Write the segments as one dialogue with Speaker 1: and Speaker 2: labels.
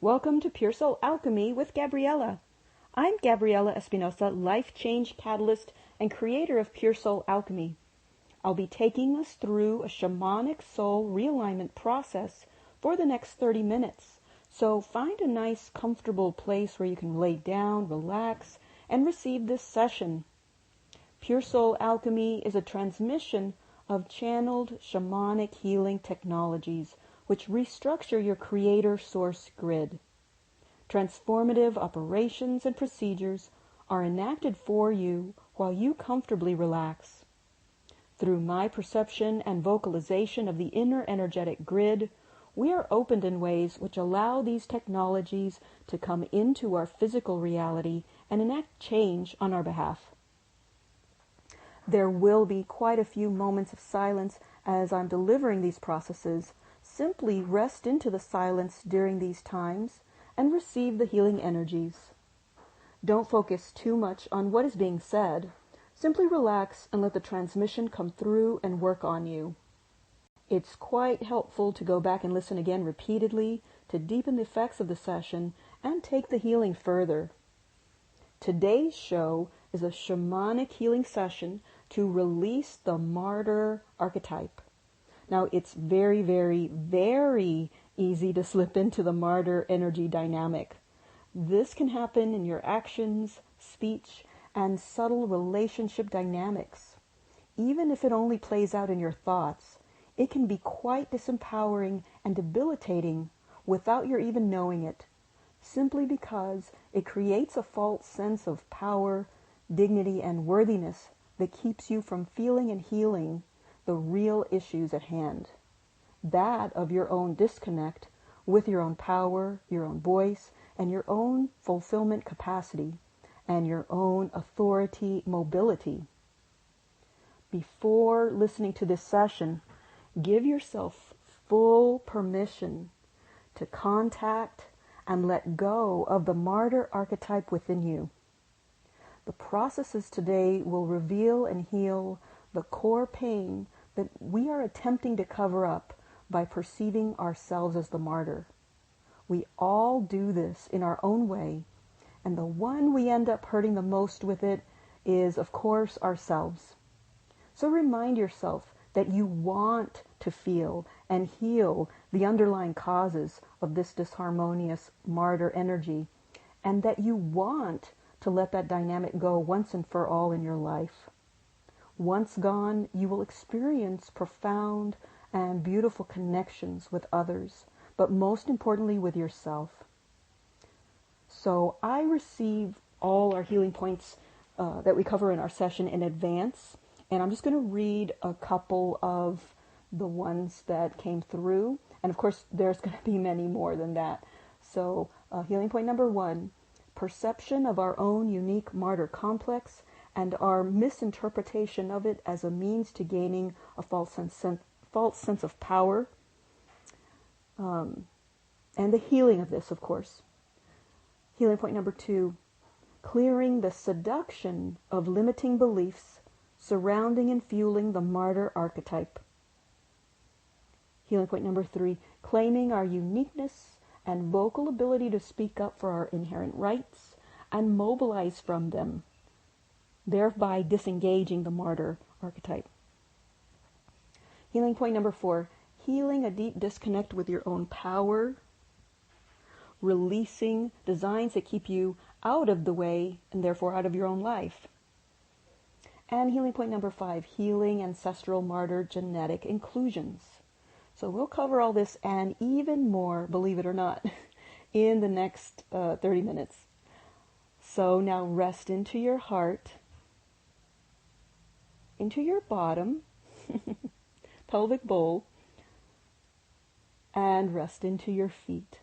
Speaker 1: Welcome to Pure Soul Alchemy with Gabriella. I'm Gabriella Espinosa, life change catalyst and creator of Pure Soul Alchemy. I'll be taking us through a shamanic soul realignment process for the next 30 minutes. So find a nice, comfortable place where you can lay down, relax, and receive this session. Pure Soul Alchemy is a transmission of channeled shamanic healing technologies which restructure your creator source grid. Transformative operations and procedures are enacted for you while you comfortably relax. Through my perception and vocalization of the inner energetic grid, we are opened in ways which allow these technologies to come into our physical reality and enact change on our behalf. There will be quite a few moments of silence as I'm delivering these processes. Simply rest into the silence during these times and receive the healing energies. Don't focus too much on what is being said. Simply relax and let the transmission come through and work on you. It's quite helpful to go back and listen again repeatedly to deepen the effects of the session and take the healing further. Today's show is a shamanic healing session to release the martyr archetype. Now, it's very, very, very easy to slip into the martyr energy dynamic. This can happen in your actions, speech, and subtle relationship dynamics. Even if it only plays out in your thoughts, it can be quite disempowering and debilitating without your even knowing it, simply because it creates a false sense of power, dignity, and worthiness that keeps you from feeling and healing the real issues at hand. That of your own disconnect with your own power, your own voice, and your own fulfillment capacity, and your own authority mobility. Before listening to this session, give yourself full permission to contact and let go of the martyr archetype within you. The processes today will reveal and heal the core pain that we are attempting to cover up by perceiving ourselves as the martyr. We all do this in our own way, and the one we end up hurting the most with it is, of course, ourselves. So remind yourself that you want to feel and heal the underlying causes of this disharmonious martyr energy, and that you want to let that dynamic go once and for all in your life. Once gone, you will experience profound and beautiful connections with others, but most importantly with yourself. So I receive all our healing points that we cover in our session in advance, and I'm just going to read a couple of the ones that came through, and of course there's going to be many more than that. So healing point number 1, perception of our own unique martyr complex and our misinterpretation of it as a means to gaining a false sense of power, and the healing of this, of course. Healing point number 2, clearing the seduction of limiting beliefs surrounding and fueling the martyr archetype. Healing point number 3, claiming our uniqueness and vocal ability to speak up for our inherent rights and mobilize from them, thereby disengaging the martyr archetype. Healing point number 4, healing a deep disconnect with your own power, releasing designs that keep you out of the way and therefore out of your own life. And healing point number 5, healing ancestral martyr genetic inclusions. So we'll cover all this and even more, believe it or not, in the next 30 minutes. So now rest into your heart, into your bottom, pelvic bowl, and rest into your feet.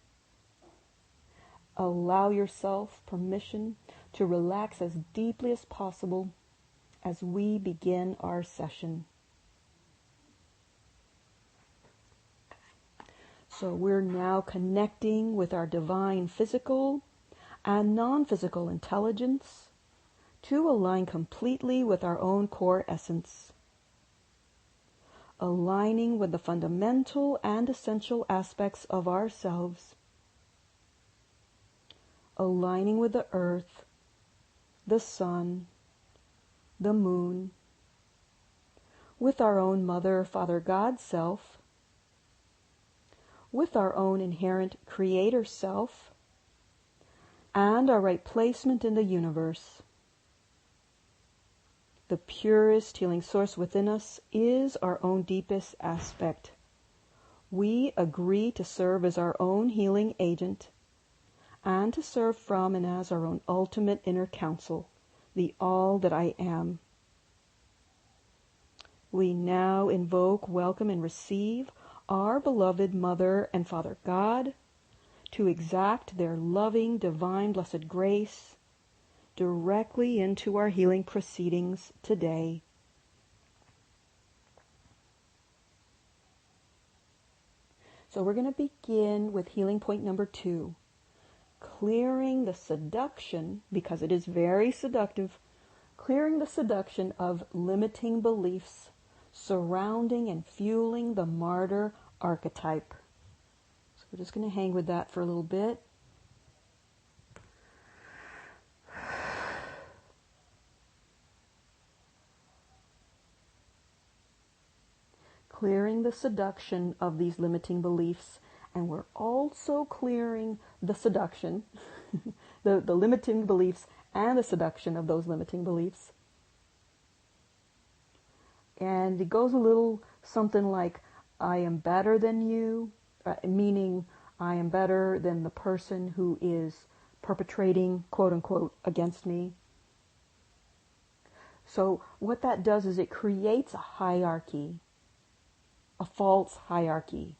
Speaker 1: Allow yourself permission to relax as deeply as possible as we begin our session. So we're now connecting with our divine physical and non-physical intelligence to align completely with our own core essence. Aligning with the fundamental and essential aspects of ourselves aligning with the earth, the sun, the moon, with our own Mother or Father God self, with our own inherent Creator self, and our right placement in the universe. The purest healing source within us is our own deepest aspect. We agree to serve as our own healing agent and to serve from and as our own ultimate inner counsel, the all that I am. We now invoke, welcome, and receive our beloved Mother and Father God to exact their loving, divine, blessed grace directly into our healing proceedings today. So we're going to begin with healing point number 2, clearing the seduction, because it is very seductive, clearing the seduction of limiting beliefs surrounding and fueling the martyr archetype. So we're just going to hang with that for a little bit. Clearing the seduction of these limiting beliefs, and we're also clearing the seduction, the limiting beliefs and the seduction of those limiting beliefs. And it goes a little something like, I am better than you, meaning I am better than the person who is perpetrating, quote unquote, against me. So what that does is it creates a hierarchy, a false hierarchy.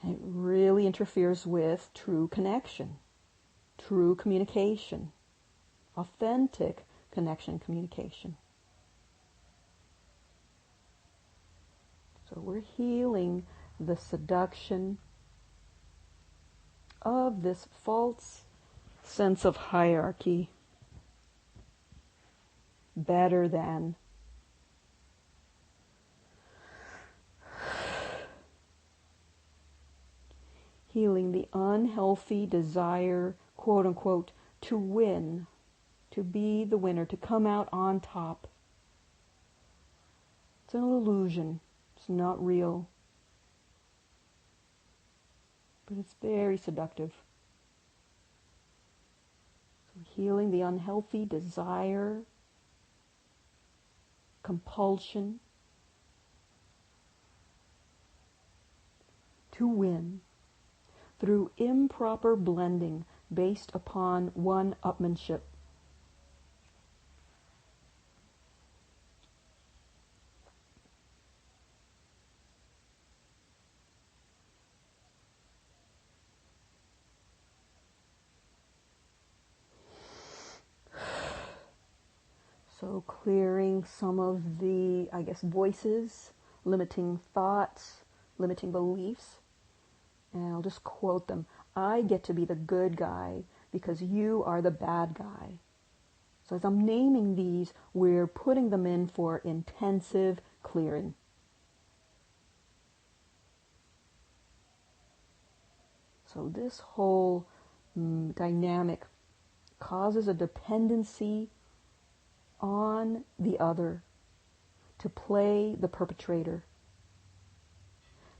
Speaker 1: And it really interferes with true connection, true communication, authentic connection, communication. So we're healing the seduction of this false sense of hierarchy, better than. Healing the unhealthy desire, quote unquote, to win, to be the winner, to come out on top. It's an illusion. It's not real. But it's very seductive. So healing the unhealthy desire, compulsion to win through improper blending based upon one-upmanship. So clearing some of the, voices, limiting thoughts, limiting beliefs. And I'll just quote them. I get to be the good guy because you are the bad guy. So as I'm naming these, we're putting them in for intensive clearing. So this whole dynamic causes a dependency on the other to play the perpetrator,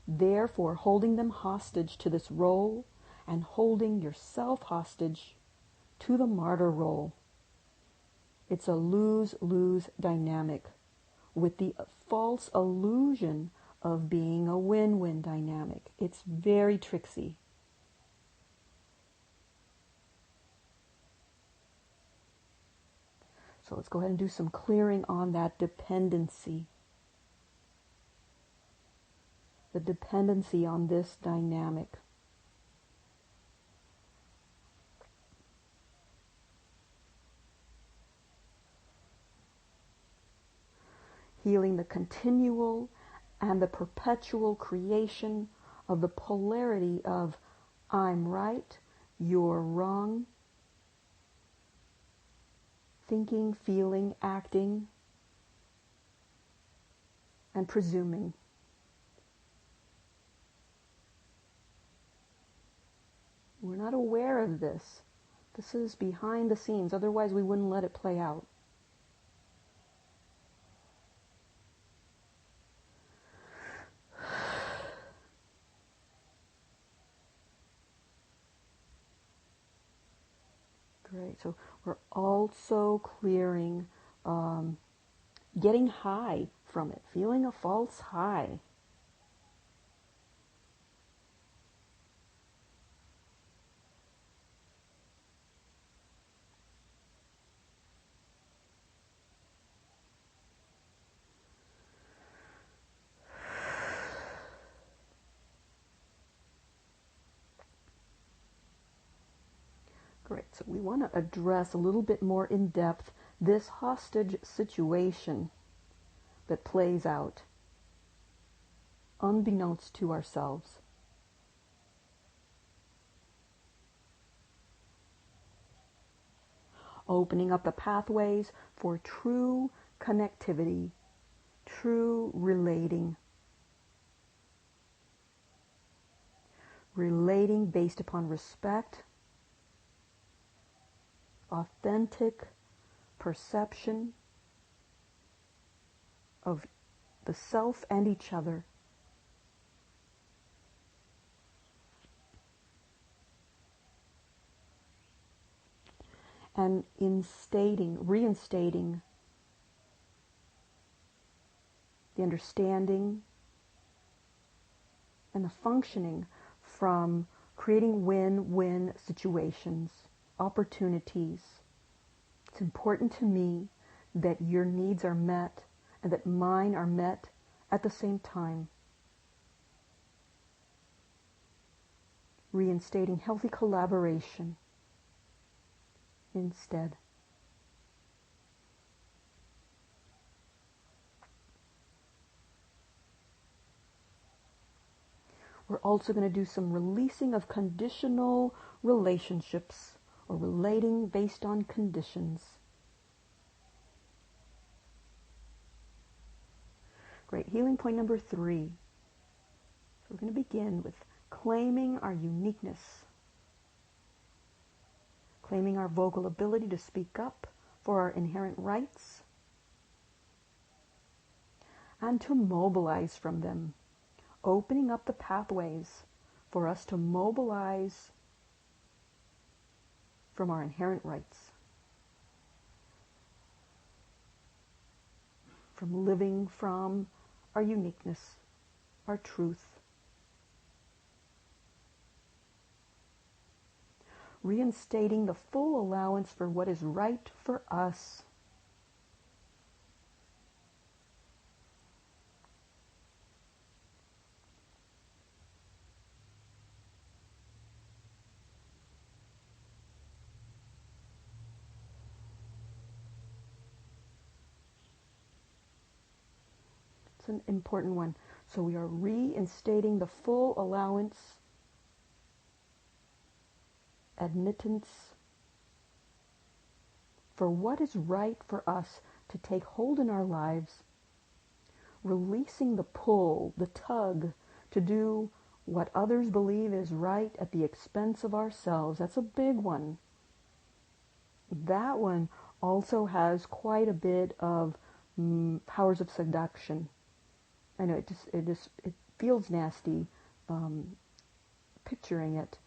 Speaker 1: therefore holding them hostage to this role and holding yourself hostage to the martyr role. It's a lose-lose dynamic with the false illusion of being a win-win dynamic. It's very tricksy. So let's go ahead and do some clearing on that dependency. The dependency on this dynamic. Healing the continual and the perpetual creation of the polarity of I'm right, you're wrong, thinking, feeling, acting, and presuming. We're not aware of this. This is behind the scenes, otherwise we wouldn't let it play out. Great. So we're also clearing, getting high from it, feeling a false high. Great. So we want to address a little bit more in depth this hostage situation that plays out unbeknownst to ourselves. Opening up the pathways for true connectivity, true relating. Relating based upon respect, authentic perception of the self and each other. And reinstating the understanding and the functioning from creating win-win situations, opportunities. It's important to me that your needs are met and that mine are met at the same time. Reinstating healthy collaboration instead. We're also going to do some releasing of conditional relationships or relating based on conditions. Great. Healing point number 3. So we're going to begin with claiming our uniqueness. Claiming our vocal ability to speak up for our inherent rights and to mobilize from them. Opening up the pathways for us to mobilize from our inherent rights. From living from our uniqueness, our truth. Reinstating the full allowance for what is right for us. It's an important one. So we are reinstating the full allowance, admittance for what is right for us to take hold in our lives, releasing the pull, the tug to do what others believe is right at the expense of ourselves. That's a big one. That one also has quite a bit of powers of seduction. I know it feels nasty picturing it,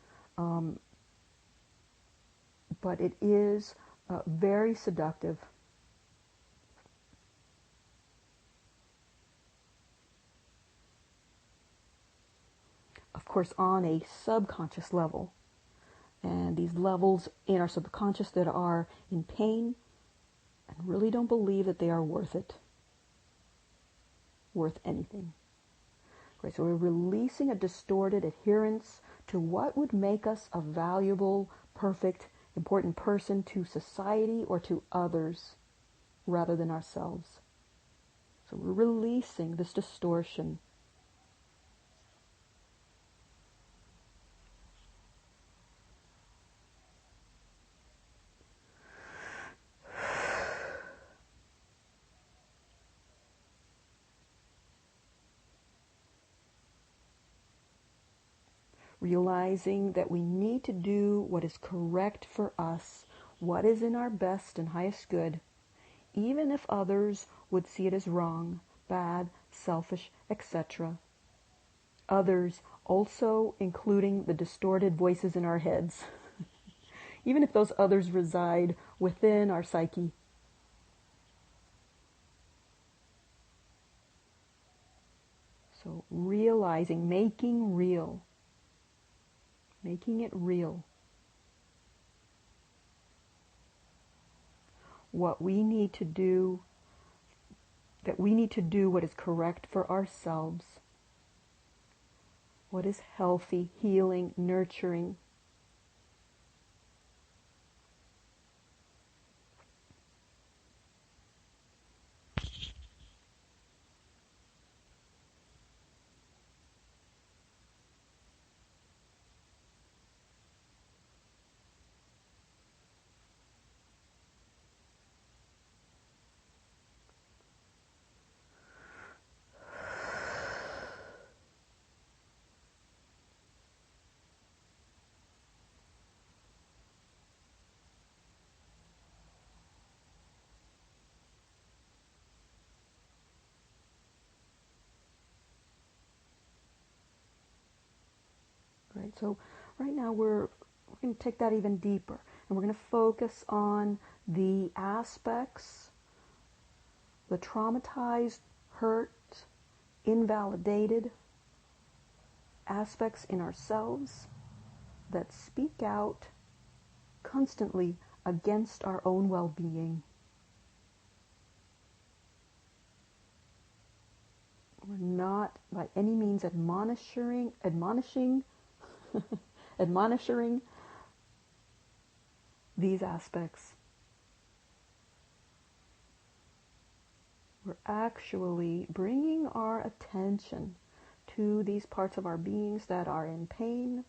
Speaker 1: but it is very seductive. Of course, on a subconscious level. And these levels in our subconscious that are in pain and really don't believe that they are worth it. Worth anything. Great. So we're releasing a distorted adherence to what would make us a valuable, perfect, important person to society or to others rather than ourselves. So we're releasing this distortion. realizing that we need to do what is correct for us, what is in our best and highest good, even if others would see it as wrong, bad, selfish, etc. Others also including the distorted voices in our heads, even if those others reside within our psyche. So realizing, making it real. What we need to do, that we need to do what is correct for ourselves, what is healthy, healing, nurturing. Right, so right now we're going to take that even deeper, and we're going to focus on the aspects, the traumatized, hurt, invalidated aspects in ourselves that speak out constantly against our own well-being. We're not by any means admonishing these aspects. We're actually bringing our attention to these parts of our beings that are in pain,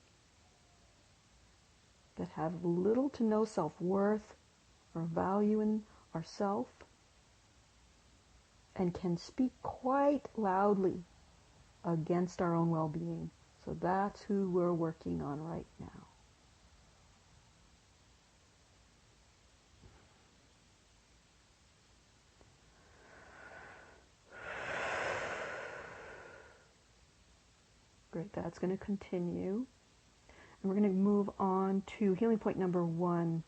Speaker 1: that have little to no self-worth or value in ourself, and can speak quite loudly against our own well-being. So that's who we're working on right now. Great, that's going to continue. And we're going to move on to healing point number 1.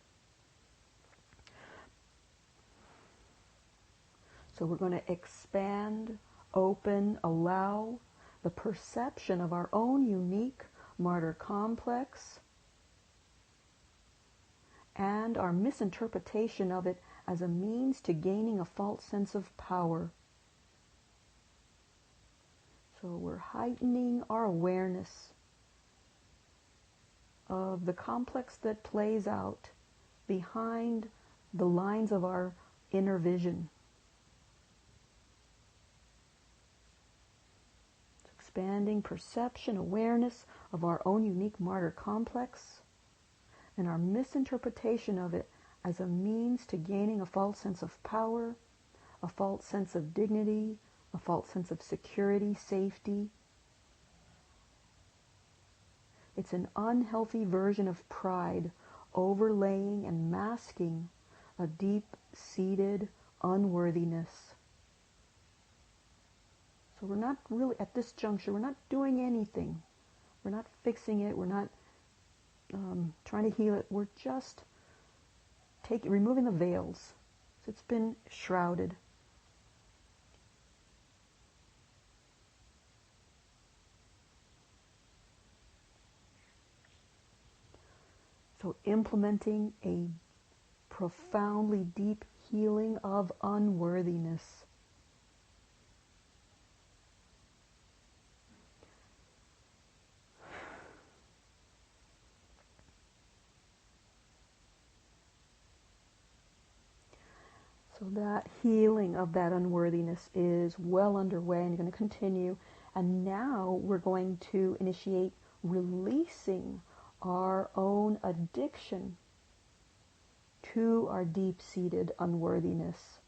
Speaker 1: So we're going to expand, open, allow the perception of our own unique martyr complex and our misinterpretation of it as a means to gaining a false sense of power. So we're heightening our awareness of the complex that plays out behind the lines of our inner vision. Expanding perception, awareness of our own unique martyr complex and our misinterpretation of it as a means to gaining a false sense of power, a false sense of dignity, a false sense of security, safety. It's an unhealthy version of pride overlaying and masking a deep-seated unworthiness. So we're not really, at this juncture, we're not doing anything. We're not fixing it. We're not trying to heal it. We're just removing the veils. So it's been shrouded. So implementing a profoundly deep healing of unworthiness. So that healing of that unworthiness is well underway and you're going to continue. And now we're going to initiate releasing our own addiction to our deep-seated unworthiness.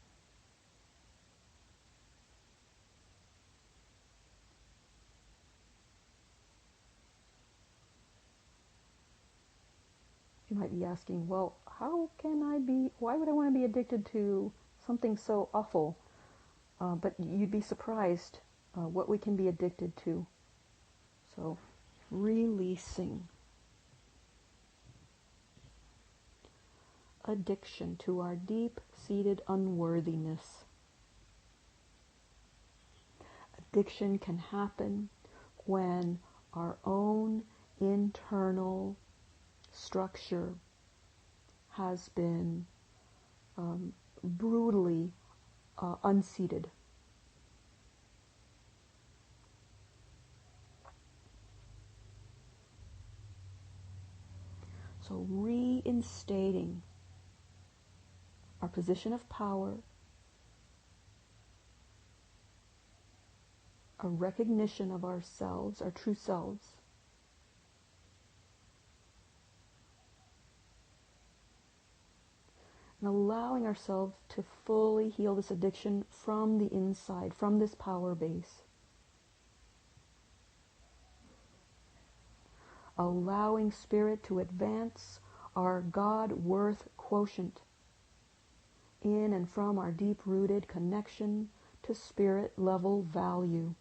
Speaker 1: You might be asking, well, why would I want to be addicted to something so awful? But you'd be surprised what we can be addicted to. So, releasing addiction to our deep-seated unworthiness. Addiction can happen when our own internal structure has been brutally unseated. So reinstating our position of power, a recognition of ourselves, our true selves, and allowing ourselves to fully heal this addiction from the inside, from this power base. Allowing Spirit to advance our God-worth quotient in and from our deep-rooted connection to Spirit level value.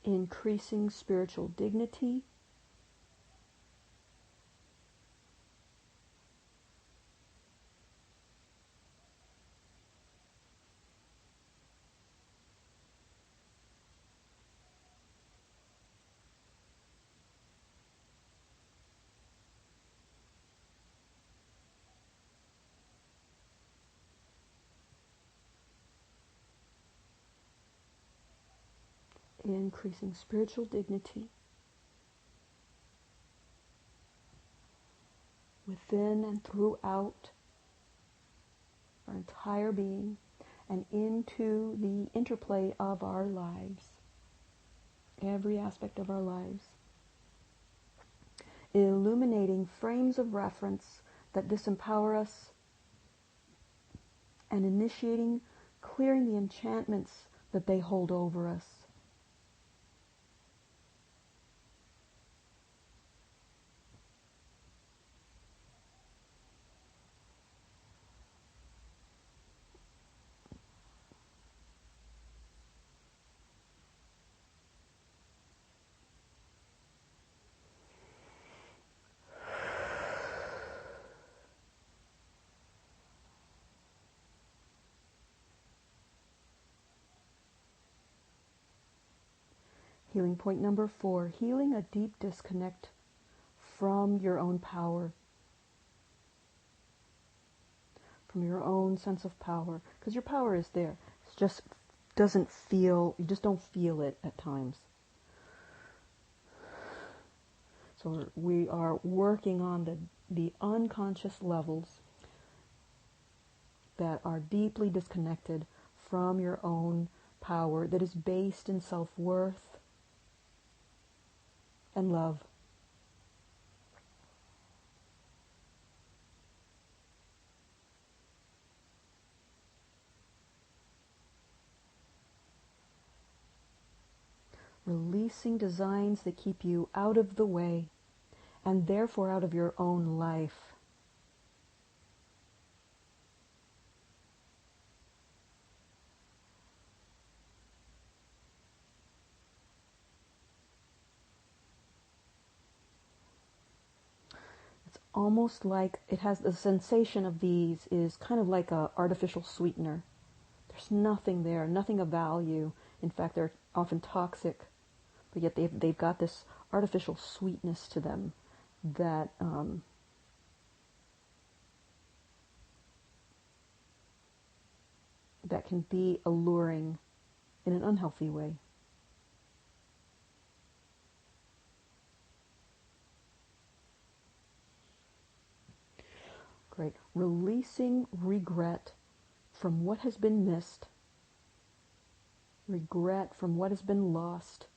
Speaker 1: Increasing spiritual dignity, increasing spiritual dignity within and throughout our entire being and into the interplay of our lives, every aspect of our lives. Illuminating frames of reference that disempower us and initiating, clearing the enchantments that they hold over us. Healing point number 4, healing a deep disconnect from your own power, from your own sense of power, because your power is there. It just doesn't feel, you just don't feel it at times. So we are working on the unconscious levels that are deeply disconnected from your own power, that is based in self-worth and love. Releasing designs that keep you out of the way and therefore out of your own life. It's almost like it has the sensation of these is kind of like an artificial sweetener. There's nothing there, nothing of value. In fact, they're often toxic, but yet they've got this artificial sweetness to them that that can be alluring in an unhealthy way. Great. Releasing regret from what has been missed, regret from what has been lost,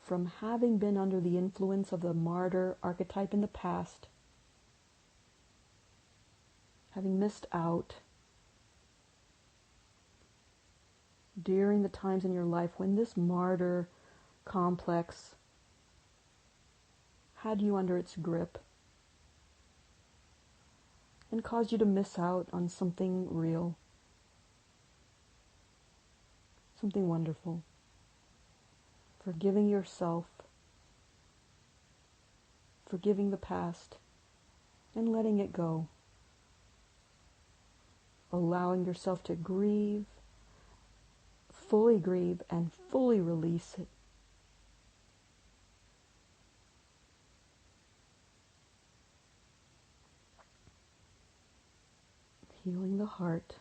Speaker 1: from having been under the influence of the martyr archetype in the past, having missed out during the times in your life when this martyr complex had you under its grip and caused you to miss out on something real, something wonderful. Forgiving yourself, forgiving the past, and letting it go. Allowing yourself to grieve, and fully release it. Healing the heart.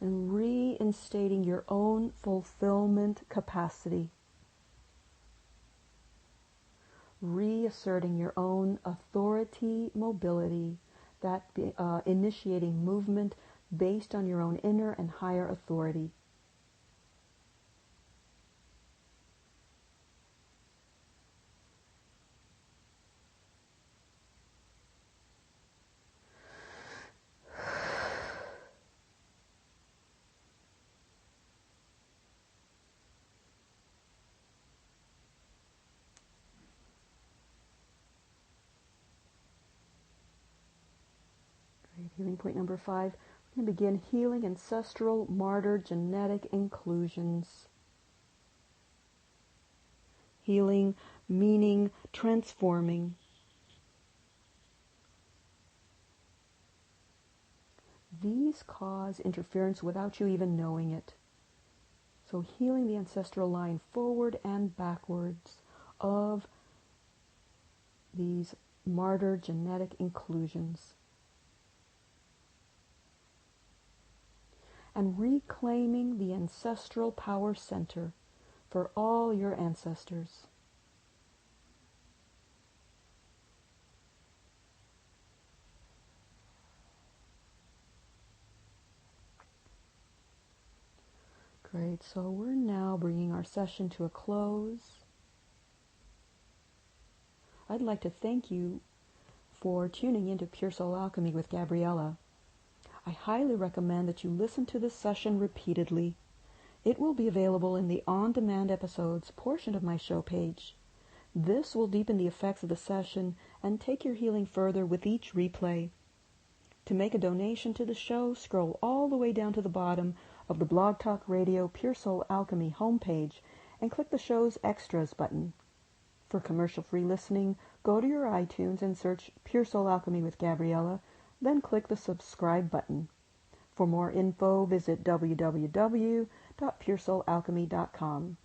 Speaker 1: And reinstating your own fulfillment capacity. Reasserting your own authority, mobility, initiating movement based on your own inner and higher authority. Healing point number 5, we're going to begin healing ancestral martyr genetic inclusions. Healing meaning transforming. These cause interference without you even knowing it. So healing the ancestral line forward and backwards of these martyr genetic inclusions. And reclaiming the ancestral power center for all your ancestors. Great, so we're now bringing our session to a close. I'd like to thank you for tuning into Pure Soul Alchemy with Gabriella. I highly recommend that you listen to this session repeatedly. It will be available in the on-demand episodes portion of my show page. This will deepen the effects of the session and take your healing further with each replay. To make a donation to the show, scroll all the way down to the bottom of the Blog Talk Radio Pure Soul Alchemy homepage and click the show's Extras button. For commercial-free listening, go to your iTunes and search Pure Soul Alchemy with Gabriella, then click the subscribe button. For more info, visit www.puresoulalchemy.com.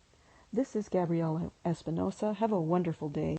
Speaker 1: This is Gabriella Espinosa. Have a wonderful day.